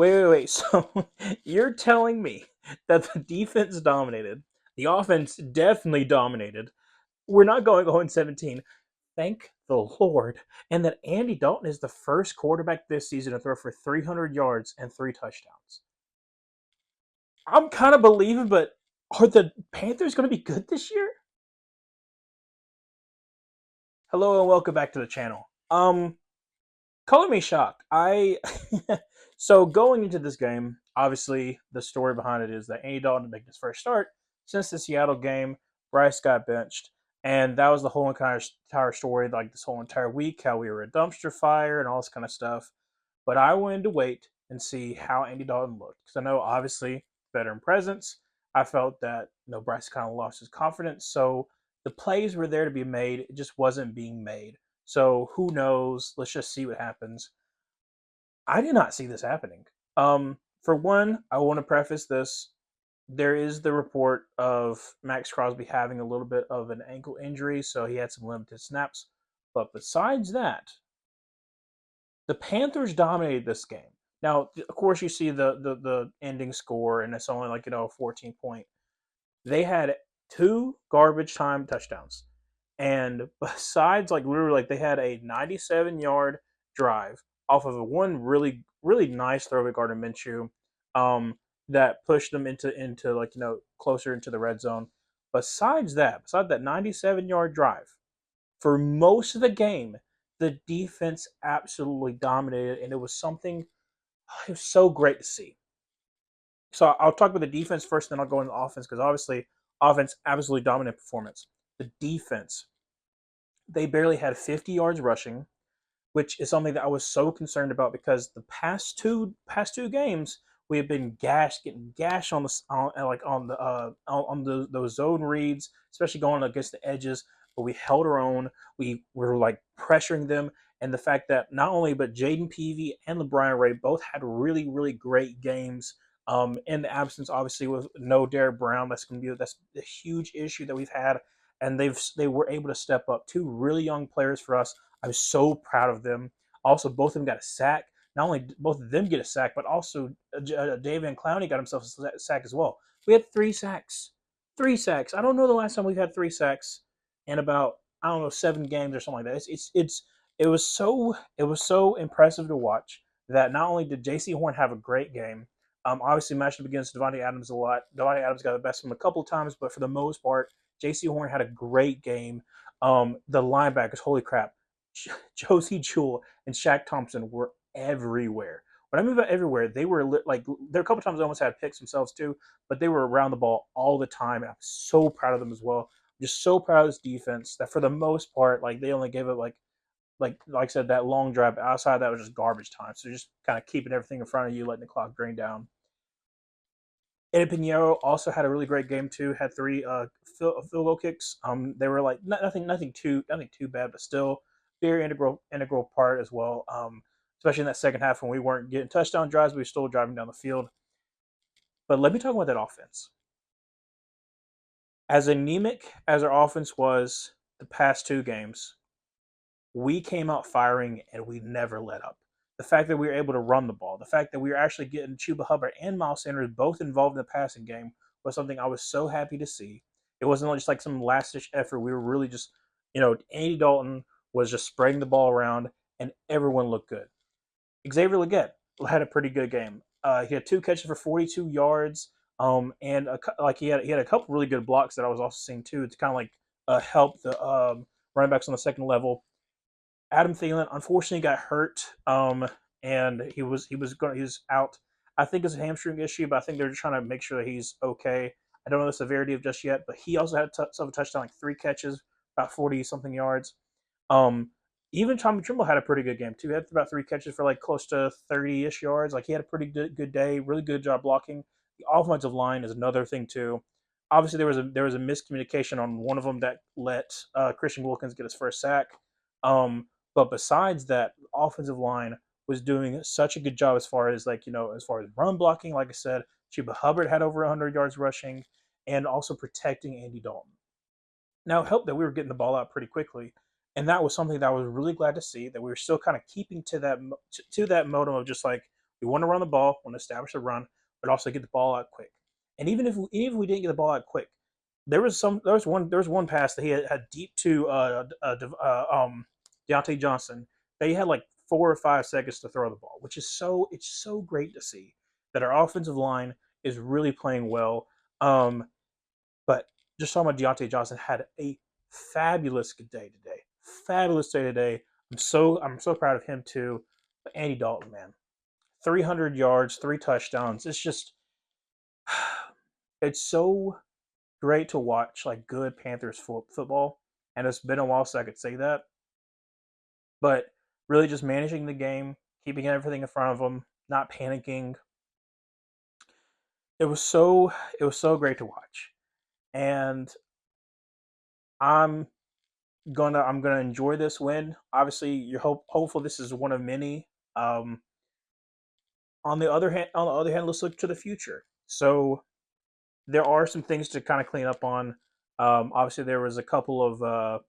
Wait. So you're telling me that the defense dominated, the offense definitely dominated. We're not going 0-17. Thank the Lord. And that Andy Dalton is the first quarterback this season to throw for 300 yards and 3 touchdowns. I'm kind of believing, but are the Panthers going to be good this year? Hello and welcome back to the channel. Color me shocked. I so going into this game, obviously the story behind it is that Andy Dalton didn't make his first start since the Seattle game. Bryce got benched, and that was the whole entire story. Like this whole entire week, how we were a dumpster fire and all this kind of stuff. But I wanted to wait and see how Andy Dalton looked because I know obviously veteran presence. I felt that Bryce kind of lost his confidence, so the plays were there to be made. It just wasn't being made. So who knows? Let's just see what happens. I did not see this happening. For one, I want to preface this. There is the report of Max Crosby having a little bit of an ankle injury, so he had some limited snaps. But besides that, the Panthers dominated this game. Now, of course, you see the ending score, and it's only like 14 point. They had two garbage time touchdowns. And besides, like literally, like they had a 97-yard drive off of a one really nice throw at Gardner Minshew, that pushed them into like closer into the red zone. Besides that 97-yard drive, for most of the game, the defense absolutely dominated, and it was something. It was so great to see. So I'll talk about the defense first, then I'll go into the offense because obviously, offense absolutely dominant performance. The defense, they barely had 50 yards rushing, which is something that I was so concerned about because the past two games we have been getting gashed on those zone reads, especially going against the edges. But we held our own. We were like pressuring them, and the fact that not only but Jaden Peavy and LeBron Ray both had really great games. In the absence, obviously, with no Derek Brown, that's a huge issue that we've had, and they were able to step up. Two really young players for us. I was so proud of them. Also, both of them got a sack. Not only did both of them get a sack, but also David Clowney got himself a sack as well. We had 3 sacks. 3 sacks. I don't know the last time we've had 3 sacks in about, I don't know, 7 games or something like that. It was so impressive to watch that not only did J.C. Horn have a great game, obviously matched up against Devontae Adams a lot. Devontae Adams got the best of him a couple of times, but for the most part, J.C. Horn had a great game. The linebackers, holy crap, Josie Jewell and Shaq Thompson were everywhere. When I mean by everywhere, they were like there are a couple times they almost had picks themselves too, but they were around the ball all the time. And I'm so proud of them as well. I'm just so proud of this defense that for the most part, like they only gave it like I said, that long drive. Outside of that was just garbage time. So just kind of keeping everything in front of you, letting the clock drain down. Eddie Pinheiro also had a really great game too. Had 3 field goal kicks. They were like nothing too bad, but still very integral part as well. Especially in that second half when we weren't getting touchdown drives, we were still driving down the field. But let me talk about that offense. As anemic as our offense was the past 2 games, we came out firing and we never let up. The fact that we were able to run the ball, the fact that we were actually getting Chuba Hubbard and Miles Sanders both involved in the passing game was something I was so happy to see. It wasn't just like some last ditch effort. We were really just, Andy Dalton was just spreading the ball around and everyone looked good. Xavier Legette had a pretty good game. He had 2 catches for 42 yards, and like he had a couple really good blocks that I was also seeing too to kind of like help the running backs on the second level. Adam Thielen unfortunately got hurt, and he was out. I think it's a hamstring issue, but I think they're just trying to make sure that he's okay. I don't know the severity of just yet, but he also had a touchdown, like 3 catches, about 40 something yards. Um, Even Tommy Trimble had a pretty good game too. He had about 3 catches for like close to 30-ish yards. Like he had a pretty good day. Really good job blocking. The offensive line is another thing too. Obviously, there was a miscommunication on one of them that let Christian Wilkins get his first sack. But besides that, the offensive line was doing such a good job as far as as far as run blocking. Like I said, Chuba Hubbard had over 100 yards rushing, and also protecting Andy Dalton. Now, it helped that we were getting the ball out pretty quickly, and that was something that I was really glad to see. That we were still kind of keeping to that modem of just like We want to run the ball, want to establish a run, but also get the ball out quick. And even if we didn't get the ball out quick, there was one pass that he had deep to Deontay Johnson. They had like 4 or 5 seconds to throw the ball, which is it's so great to see that our offensive line is really playing well. Um, but just talking about Deontay Johnson had a fabulous day today. Fabulous day today. I'm so proud of him too. But Andy Dalton, man, 300 yards, 3 touchdowns. It's just it's so great to watch like good Panthers football, and it's been a while since I could say that. But really, just managing the game, keeping everything in front of them, not panicking. It was so great to watch, and I'm I'm gonna enjoy this win. Obviously, you hopeful this is one of many. Um, on the other hand, let's look to the future. So there are some things to kind of clean up on. Obviously, there was a couple of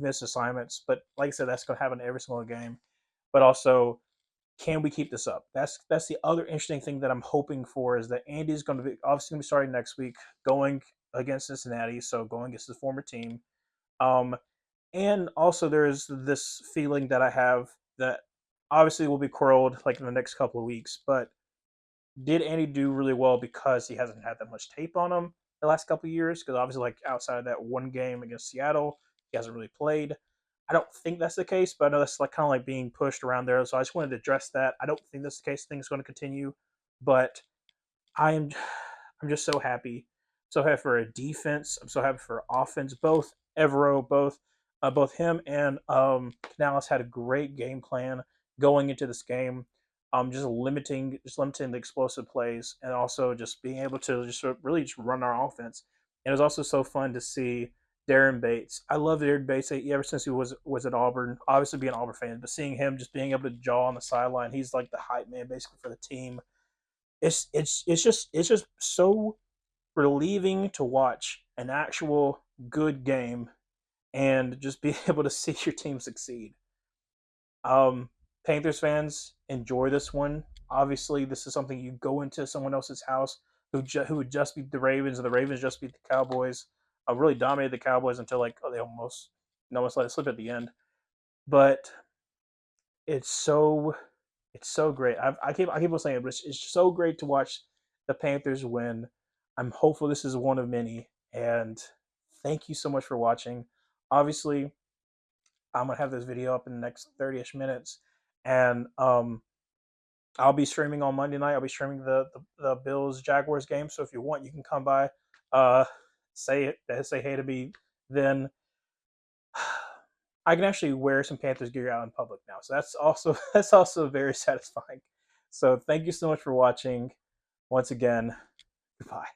missed assignments, but like I said, that's going to happen every single game. But also, can we keep this up? That's the other interesting thing that I'm hoping for is that Andy's going to be obviously going to be starting next week, going against Cincinnati, so going against his former team. Um, and also, there's this feeling that I have that obviously will be quelled like in the next couple of weeks, but did Andy do really well because he hasn't had that much tape on him the last couple of years? Because obviously, like outside of that one game against Seattle, he hasn't really played. I don't think that's the case, but I know that's like kind of like being pushed around there. So I just wanted to address that. I don't think that's the case. Things going to continue, but I'm I'm just so happy. So happy for a defense. I'm so happy for offense. Both Evero, both him and Canales had a great game plan going into this game. Just limiting the explosive plays, and also just being able to just sort of really just run our offense. And it was also so fun to see Darren Bates. I love Darren Bates ever since he was at Auburn. Obviously, being an Auburn fan, but seeing him just being able to jaw on the sideline, he's like the hype man basically for the team. It's just so relieving to watch an actual good game and just be able to see your team succeed. Um, Panthers fans, enjoy this one. Obviously, this is something you go into someone else's house who would just beat the Ravens, and the Ravens just beat the Cowboys. Really dominated the Cowboys until like they almost let it slip at the end. But it's so it's so great. I keep on saying it, but it's so great to watch the Panthers win. I'm hopeful this is one of many, and thank you so much for watching. Obviously, I'm gonna have this video up in the next 30ish minutes, and I'll be streaming on Monday night. I'll be streaming the Bills Jaguars game. So if you want, you can come by, uh, say hey to me. Then I can actually wear some Panthers gear out in public now. So that's also very satisfying. So thank you so much for watching. Once again, goodbye.